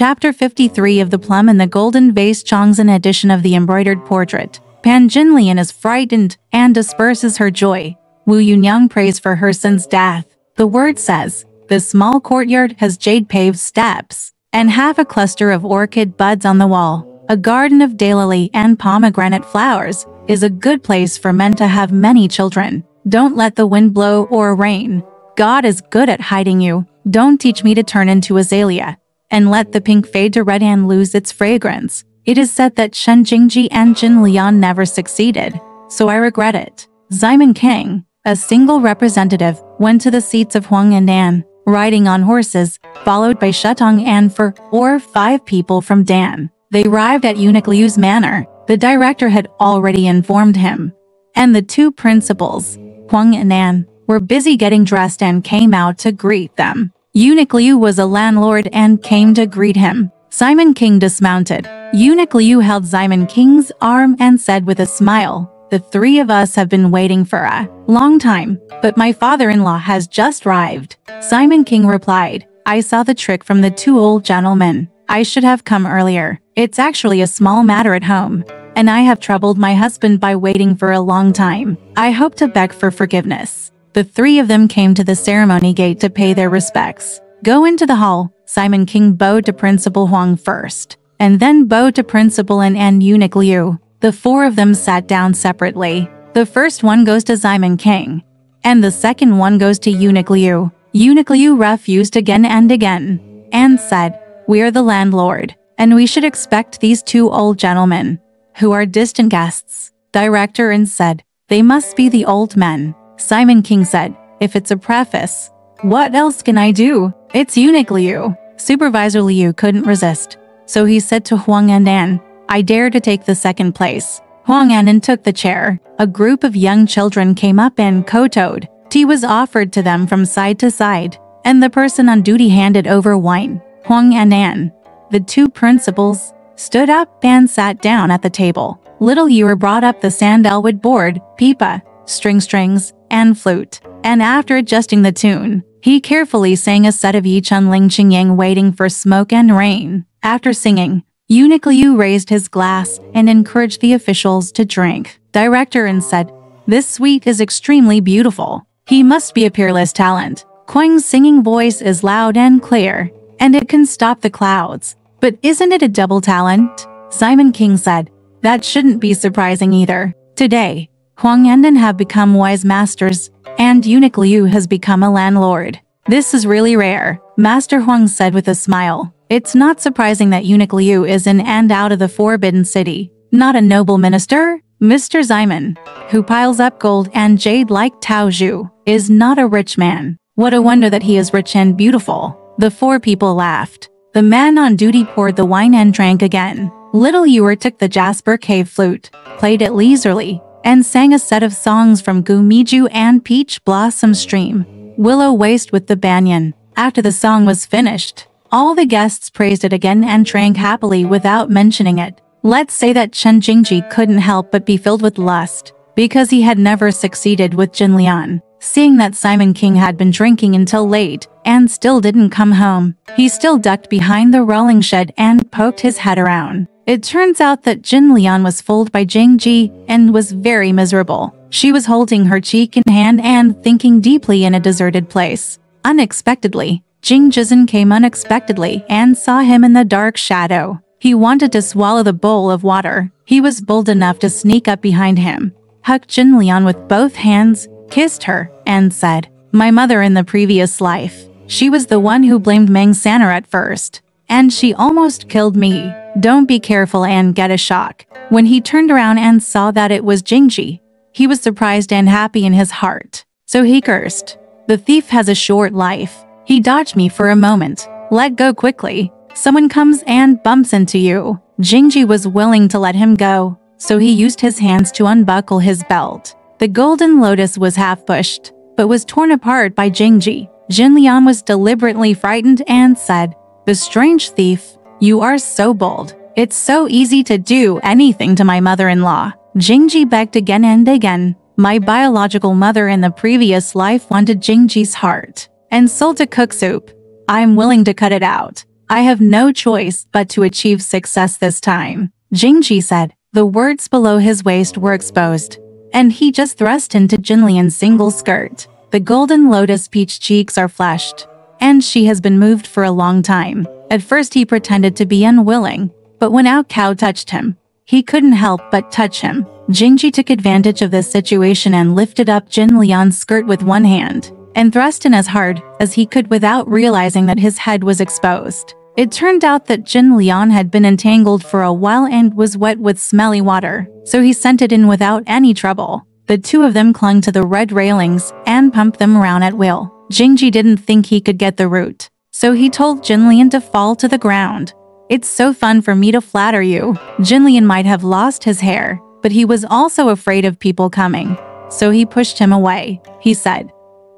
Chapter 53 of The Plum in the Golden Vase, Chongzhen edition of the embroidered portrait. Pan Jinlian is frightened and disperses her joy. Wu Yunyang prays for her son's death. The word says, the small courtyard has jade-paved steps and half a cluster of orchid buds on the wall. A garden of daylily and pomegranate flowers is a good place for men to have many children. Don't let the wind blow or rain. God is good at hiding you. Don't teach me to turn into azalea and let the pink fade to red and lose its fragrance. It is said that Shen Jingji and Jin Lian never succeeded, so I regret it. Simon King, a single representative, went to the seats of Huang and Dan, riding on horses, followed by Shutong and 4 or 5 people from Dan. They arrived at Eunuch Liu's manor. The director had already informed him, and the 2 principals, Huang and Dan, were busy getting dressed and came out to greet them. Eunuch Liu was a landlord and came to greet him. Simon King dismounted. Eunuch Liu held Simon King's arm and said with a smile, "The 3 of us have been waiting for a long time, but my father-in-law has just arrived." Simon King replied, "I saw the trick from the 2 old gentlemen. I should have come earlier. It's actually a small matter at home, and I have troubled my husband by waiting for a long time. I hope to beg for forgiveness." The 3 of them came to the ceremony gate to pay their respects. Go into the hall. Simon King bowed to Principal Huang first, and then bowed to Principal and Eunuch Liu. The 4 of them sat down separately. The first one goes to Simon King, and the second one goes to Eunuch Liu. Eunuch Liu refused again and again, and said, "We are the landlord, and we should expect these 2 old gentlemen, who are distant guests." Director and said, "They must be the old men." Simon King said, "If it's a preface, what else can I do? It's Eunuch Liu." Supervisor Liu couldn't resist, so he said to Huang Andan, "I dare to take the second place." Huang Andan took the chair. A group of young children came up and kowtowed. Tea was offered to them from side to side, and the person on duty handed over wine. Huang Andan, the 2 principals, stood up and sat down at the table. Little Ewer brought up the sandalwood board, pipa, strings, and flute, and after adjusting the tune, he carefully sang a set of Yi Chun Ling Ching Yang waiting for smoke and rain. After singing, Eunuch Liu raised his glass and encouraged the officials to drink. Director and said, "This suite is extremely beautiful. He must be a peerless talent. Kuang's singing voice is loud and clear, and it can stop the clouds. But isn't it a double talent?" Simon King said, "That shouldn't be surprising either. Today, Huang Andan have become wise masters, and Eunuch Liu has become a landlord. This is really rare," Master Huang said with a smile. "It's not surprising that Eunuch Liu is in and out of the Forbidden City. Not a noble minister? Mr. Simon, who piles up gold and jade like Tao Zhu, is not a rich man. What a wonder that he is rich and beautiful." The 4 people laughed. The man on duty poured the wine and drank again. Little Ewer took the Jasper Cave flute, played it leisurely, and sang a set of songs from Gumiju and Peach Blossom Stream, Willow Waste with the Banyan. After the song was finished, all the guests praised it again and drank happily without mentioning it. Let's say that Chen Jingji couldn't help but be filled with lust, because he had never succeeded with Jin Lian. Seeing that Simon King had been drinking until late and still didn't come home, he still ducked behind the rolling shed and poked his head around. It turns out that Jin Lian was fooled by Jingji and was very miserable. She was holding her cheek in hand and thinking deeply in a deserted place. Unexpectedly, Jing Jizhen came unexpectedly and saw him in the dark shadow. He wanted to swallow the bowl of water. He was bold enough to sneak up behind him, hugged Jin Lian with both hands, kissed her, and said, "My mother in the previous life. She was the one who blamed Meng Saner at first, and she almost killed me. Don't be careful and get a shock." When he turned around and saw that it was Jingji, he was surprised and happy in his heart. So he cursed, "The thief has a short life. He dodged me for a moment. Let go quickly. Someone comes and bumps into you." Jingji was willing to let him go, so he used his hands to unbuckle his belt. The golden lotus was half pushed, but was torn apart by Jingji. Jin Lian was deliberately frightened and said, "The strange thief, you are so bold. It's so easy to do anything to my mother-in-law." Jingji begged again and again. "My biological mother in the previous life wanted Jingji's heart and sold to cook soup. I'm willing to cut it out. I have no choice but to achieve success this time, Jingji said. The words below his waist were exposed, and he just thrust into Jinlian's single skirt. The golden lotus peach cheeks are flushed, and she has been moved for a long time. At first he pretended to be unwilling, but when Ao Cao touched him, he couldn't help but touch him. Jingji took advantage of this situation and lifted up Jin Lian's skirt with one hand, and thrust in as hard as he could without realizing that his head was exposed. It turned out that Jin Lian had been entangled for a while and was wet with smelly water, so he sent it in without any trouble. The two of them clung to the red railings and pumped them around at will. Jingji didn't think he could get the root, so he told Jinlian to fall to the ground. It's so fun for me to flatter you. Jinlian might have lost his hair, but he was also afraid of people coming, so he pushed him away. He said,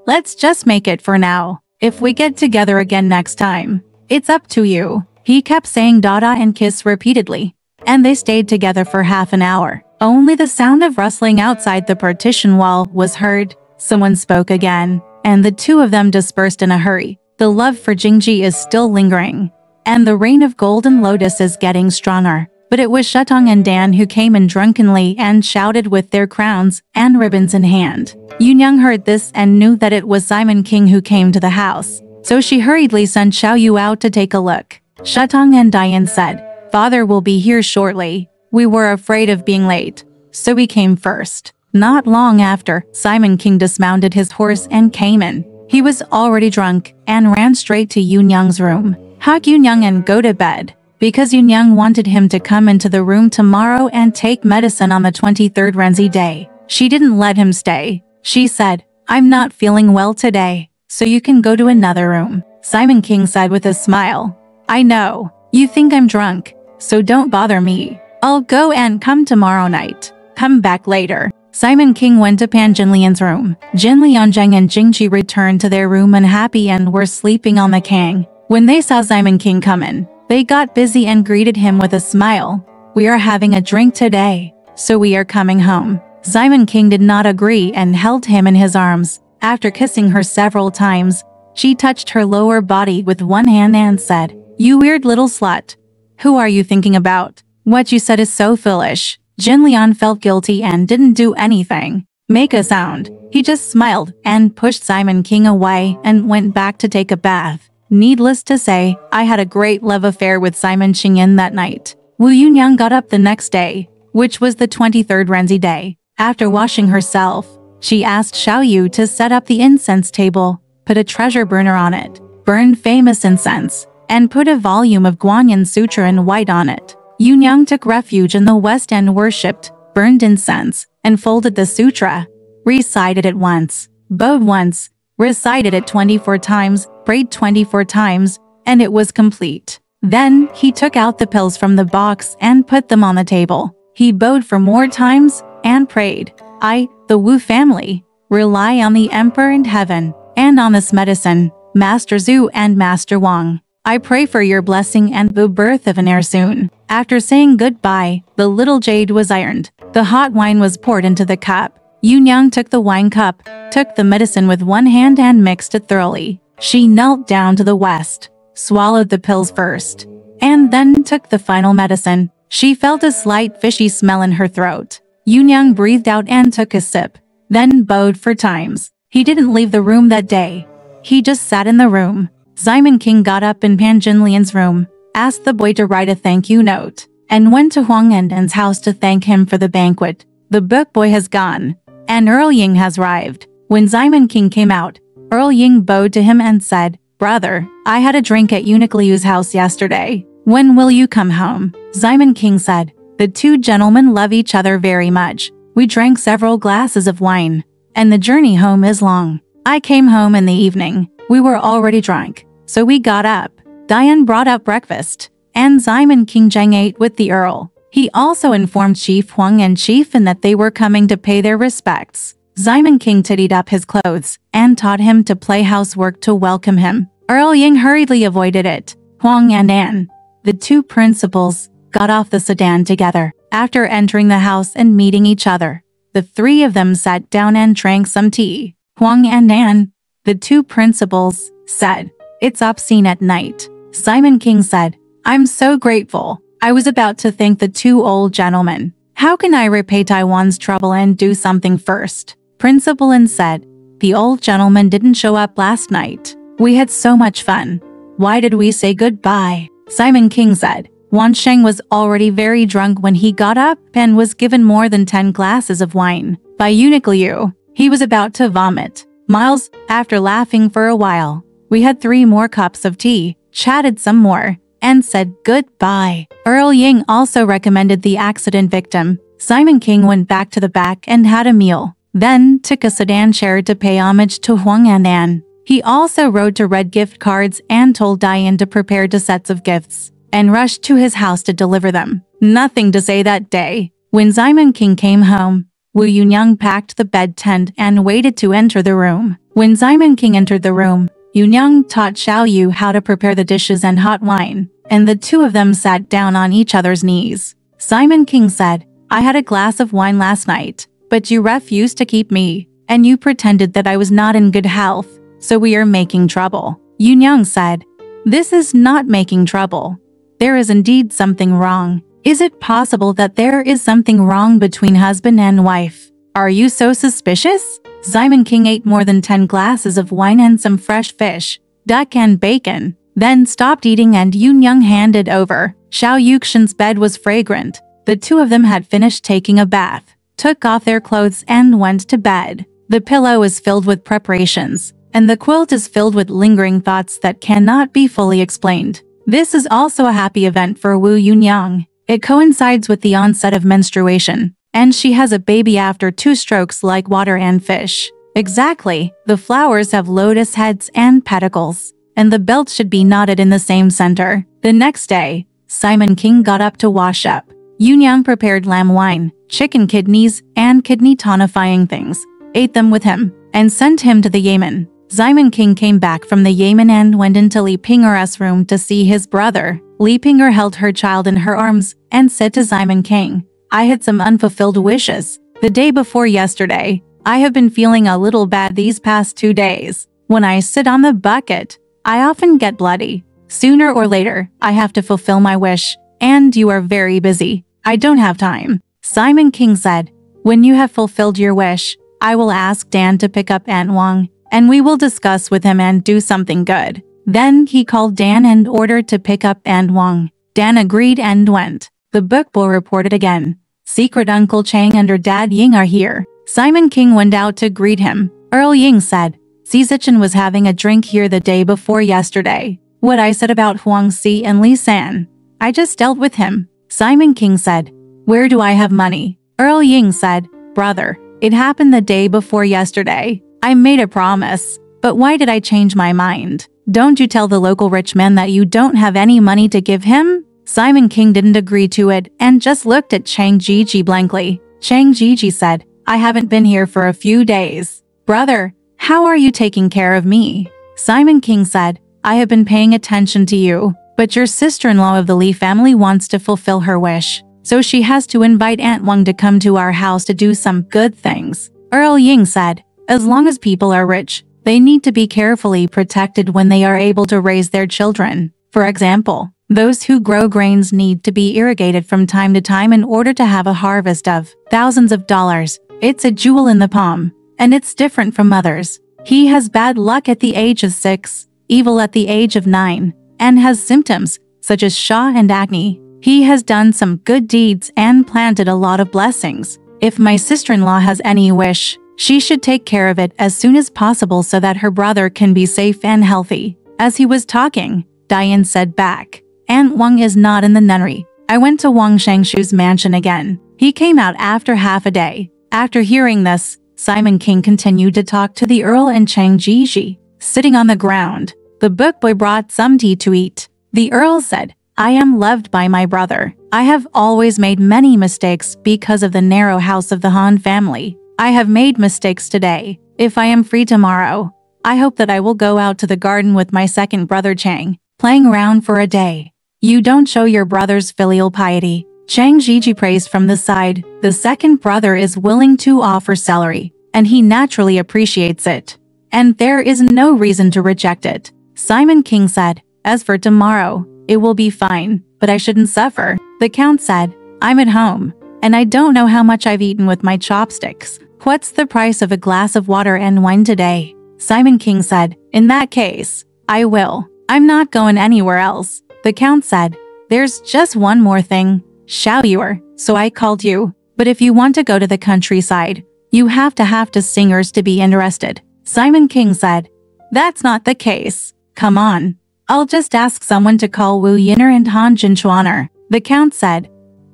"Let's just make it for now. If we get together again next time, it's up to you." He kept saying dada and kiss repeatedly, and they stayed together for half an hour. Only the sound of rustling outside the partition wall was heard. Someone spoke again, and the two of them dispersed in a hurry. The love for Jingji is still lingering, and the rain of golden lotus is getting stronger. But it was Shutong and Dan who came in drunkenly and shouted with their crowns and ribbons in hand. Yunyang heard this and knew that it was Simon King who came to the house, so she hurriedly sent Xiao Yu out to take a look. Shutong and Diane said, "Father will be here shortly. We were afraid of being late, so we came first." Not long after, Simon King dismounted his horse and came in. He was already drunk and ran straight to Yunyang's room. Hug Yunyang and go to bed, because Yunyang wanted him to come into the room tomorrow and take medicine on the 23rd Renzi day. She didn't let him stay. She said, "I'm not feeling well today, so you can go to another room." Simon King said with a smile, "I know, you think I'm drunk, so don't bother me. I'll go and come tomorrow night. Come back later." Simon King went to Pan Jinlian's room. Jin Lianzheng and Jingji returned to their room unhappy and were sleeping on the kang. When they saw Simon King come in, they got busy and greeted him with a smile. "We are having a drink today, so we are coming home." Simon King did not agree and held him in his arms. After kissing her several times, she touched her lower body with one hand and said, "You weird little slut. Who are you thinking about? What you said is so foolish." Jin Lian felt guilty and didn't do anything. Make a sound. He just smiled and pushed Simon King away and went back to take a bath. Needless to say, I had a great love affair with Simon Qingyan that night. Wu Yunyang got up the next day, which was the 23rd Renzi day. After washing herself, she asked Xiao Yu to set up the incense table, put a treasure burner on it, burn famous incense, and put a volume of Guanyin Sutra in white on it. Yunyang took refuge in the west and worshipped, burned incense, and folded the sutra, recited it once, bowed once, recited it 24 times, prayed 24 times, and it was complete. Then, he took out the pills from the box and put them on the table. He bowed for more times and prayed, "I, the Wu family, rely on the Emperor and heaven, and on this medicine, Master Zhu and Master Wang. I pray for your blessing and the birth of an heir soon." After saying goodbye, the little jade was ironed. The hot wine was poured into the cup. Yunyang took the wine cup, took the medicine with one hand and mixed it thoroughly. She knelt down to the west, swallowed the pills first, and then took the final medicine. She felt a slight fishy smell in her throat. Yunyang breathed out and took a sip, then bowed for times. He didn't leave the room that day. He just sat in the room. Simon King got up in Pan Jinlian's room, asked the boy to write a thank you note, and went to Huang Enden's house to thank him for the banquet. The book boy has gone, and Earl Ying has arrived. When Simon King came out, Earl Ying bowed to him and said, "Brother, I had a drink at Eunuch Liu's house yesterday. When will you come home?" Simon King said, "The two gentlemen love each other very much. We drank several glasses of wine, and the journey home is long. I came home in the evening. We were already drunk, so we got up. Diane brought up breakfast, and Simon King Zheng ate with the Earl. He also informed Chief Huang and Chief Fin that they were coming to pay their respects. Simon King tidied up his clothes and taught him to play housework to welcome him. Earl Ying hurriedly avoided it. Huang and Anne, the two principals, got off the sedan together. After entering the house and meeting each other, the three of them sat down and drank some tea. Huang and Anne, the two principals, said, "It's obscene at night. Simon King said, I'm so grateful. I was about to thank the two old gentlemen. How can I repay Taiwan's trouble and do something first? Principal Lin said, the old gentleman didn't show up last night. We had so much fun. Why did we say goodbye? Simon King said, Wan Sheng was already very drunk when he got up and was given more than 10 glasses of wine. By Eunuch Liu, he was about to vomit. Miles, after laughing for a while, we had 3 more cups of tea, chatted some more, and said goodbye. Earl Ying also recommended the accident victim. Simon King went back to the back and had a meal, then took a sedan chair to pay homage to Huang Anan. He also rode to read gift cards and told Diane to prepare 2 sets of gifts, and rushed to his house to deliver them. Nothing to say that day. When Simon King came home, Wu Yunyang packed the bed tent and waited to enter the room. When Simon King entered the room, Yunyang taught Xiao Yu how to prepare the dishes and hot wine, and the 2 of them sat down on each other's knees. Simon King said, I had a glass of wine last night, but you refused to keep me, and you pretended that I was not in good health, so we are making trouble. Yunyang said, this is not making trouble. There is indeed something wrong. Is it possible that there is something wrong between husband and wife? Are you so suspicious? Simon King ate more than 10 glasses of wine and some fresh fish, duck and bacon, then stopped eating and Yunyang handed over. Xiao Yuxian's bed was fragrant. The 2 of them had finished taking a bath, took off their clothes and went to bed. The pillow is filled with preparations, and the quilt is filled with lingering thoughts that cannot be fully explained. This is also a happy event for Wu Yunyang. It coincides with the onset of menstruation, and she has a baby after 2 strokes like water and fish. Exactly, the flowers have lotus heads and pedicles, and the belt should be knotted in the same center. The next day, Simon King got up to wash up. Yunyang prepared lamb wine, chicken kidneys, and kidney tonifying things, ate them with him, and sent him to the Yamen. Simon King came back from the Yamen and went into Li Pinger's room to see his brother. Li Pinger held her child in her arms and said to Simon King, I had some unfulfilled wishes. The day before yesterday, I have been feeling a little bad these past 2 days. When I sit on the bucket, I often get bloody. Sooner or later, I have to fulfill my wish, and you are very busy. I don't have time. Simon King said, when you have fulfilled your wish, I will ask Dan to pick up Aunt Wang, and we will discuss with him and do something good. Then he called Dan and ordered to pick up Aunt Wang. Dan agreed and went. The book boy reported again. Secret Uncle Chang and her dad Ying are here. Simon King went out to greet him. Earl Ying said, Zizichen was having a drink here the day before yesterday. What I said about Huang Si and Li San, I just dealt with him. Simon King said, where do I have money? Earl Ying said, brother, it happened the day before yesterday. I made a promise, but why did I change my mind? Don't you tell the local rich man that you don't have any money to give him? Simon King didn't agree to it and just looked at Chang Jiji blankly. Chang Jiji said, I haven't been here for a few days. Brother, how are you taking care of me? Simon King said, I have been paying attention to you, but your sister-in-law of the Li family wants to fulfill her wish, so she has to invite Aunt Wang to come to our house to do some good things. Earl Ying said, as long as people are rich, they need to be carefully protected when they are able to raise their children. For example, those who grow grains need to be irrigated from time to time in order to have a harvest of thousands of dollars. It's a jewel in the palm, and it's different from others. He has bad luck at the age of 6, evil at the age of 9, and has symptoms such as Sha and acne. He has done some good deeds and planted a lot of blessings. If my sister-in-law has any wish, she should take care of it as soon as possible so that her brother can be safe and healthy. As he was talking, Diane said back, Aunt Wang is not in the nunnery. I went to Wang Shangshu's mansion again. He came out after half a day. After hearing this, Simon King continued to talk to the Earl and Chang Jiji. Sitting on the ground, the book boy brought some tea to eat. The Earl said, I am loved by my brother. I have always made many mistakes because of the narrow house of the Han family. I have made mistakes today. If I am free tomorrow, I hope that I will go out to the garden with my second brother Chang, playing around for a day. You don't show your brother's filial piety. Chang Jiji praised from the side. The second brother is willing to offer celery, and he naturally appreciates it. And there is no reason to reject it. Simon King said, As for tomorrow, it will be fine, but I shouldn't suffer. The count said, I'm at home, and I don't know how much I've eaten with my chopsticks. What's the price of a glass of water and wine today? Simon King said, in that case, I will. I'm not going anywhere else. The count said, there's just one more thing. Shall you? So I called you. But if you want to go to the countryside, you have to singers to be interested. Simon King said, that's not the case. Come on. I'll just ask someone to call Wu Yin'er and Han Jinchuaner. The count said,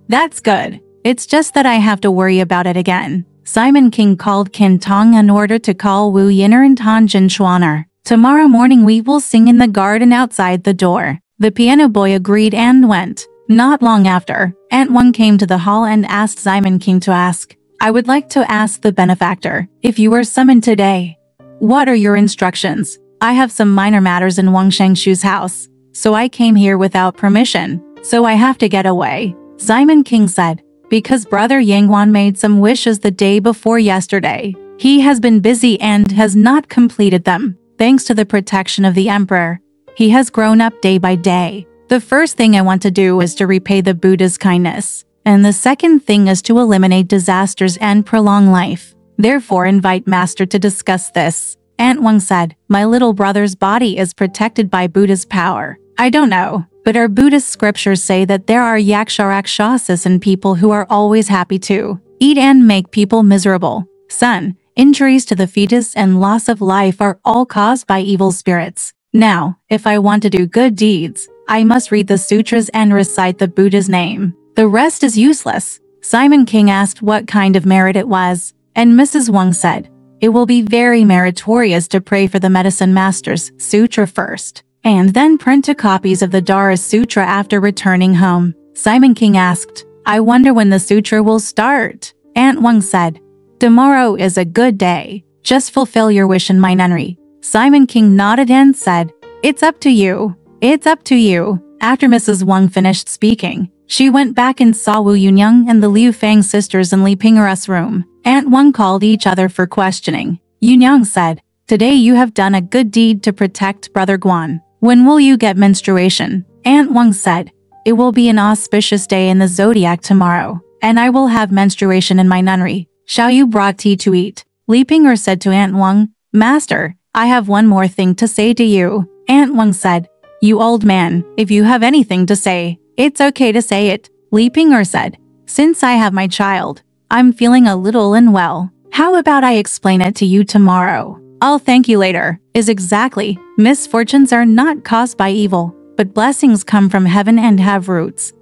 that's good. It's just that I have to worry about it again. Simon King called Qin Tong in order to call Wu Yin'er and Han Jinchuaner. Tomorrow morning we will sing in the garden outside the door. The piano boy agreed and went. Not long after, Aunt Wang came to the hall and asked Simon King to ask, I would like to ask the benefactor, if you were summoned today, what are your instructions? I have some minor matters in Wang Shengshu's house, so I came here without permission, so I have to get away. Simon King said, because Brother Yangwan made some wishes the day before yesterday. He has been busy and has not completed them. Thanks to the protection of the Emperor, he has grown up day by day. The first thing I want to do is to repay the Buddha's kindness, and the second thing is to eliminate disasters and prolong life. Therefore, invite Master to discuss this. Aunt Wang said, my little brother's body is protected by Buddha's power. I don't know, but our Buddhist scriptures say that there are yaksharakshasas and people who are always happy to eat and make people miserable. Son, injuries to the fetus and loss of life are all caused by evil spirits. Now, if I want to do good deeds, I must read the sutras and recite the Buddha's name. The rest is useless. Simon King asked what kind of merit it was, and Mrs. Wang said, it will be very meritorious to pray for the medicine master's sutra first, and then print 2 copies of the Dara Sutra after returning home. Simon King asked, I wonder when the sutra will start. Aunt Wang said, tomorrow is a good day. Just fulfill your wish in my nunnery. Simon King nodded and said, it's up to you. It's up to you. After Mrs. Wang finished speaking, she went back and saw Wu Yunyang and the Liu Fang sisters in Li Pingera's room. Aunt Wang called each other for questioning. Yunyang said, today you have done a good deed to protect Brother Guan. When will you get menstruation? Aunt Wang said, it will be an auspicious day in the zodiac tomorrow, and I will have menstruation in my nunnery. Shall you brought tea to eat? Li Pinger said to Aunt Wang, Master, I have one more thing to say to you. Aunt Wang said, you old man, if you have anything to say, it's okay to say it. Li Pinger said, since I have my child, I'm feeling a little unwell. How about I explain it to you tomorrow? I'll thank you later. Is exactly, misfortunes are not caused by evil, but blessings come from heaven and have roots.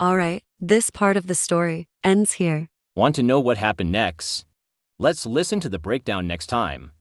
Alright, this part of the story ends here. Want to know what happened next? Let's listen to the breakdown next time.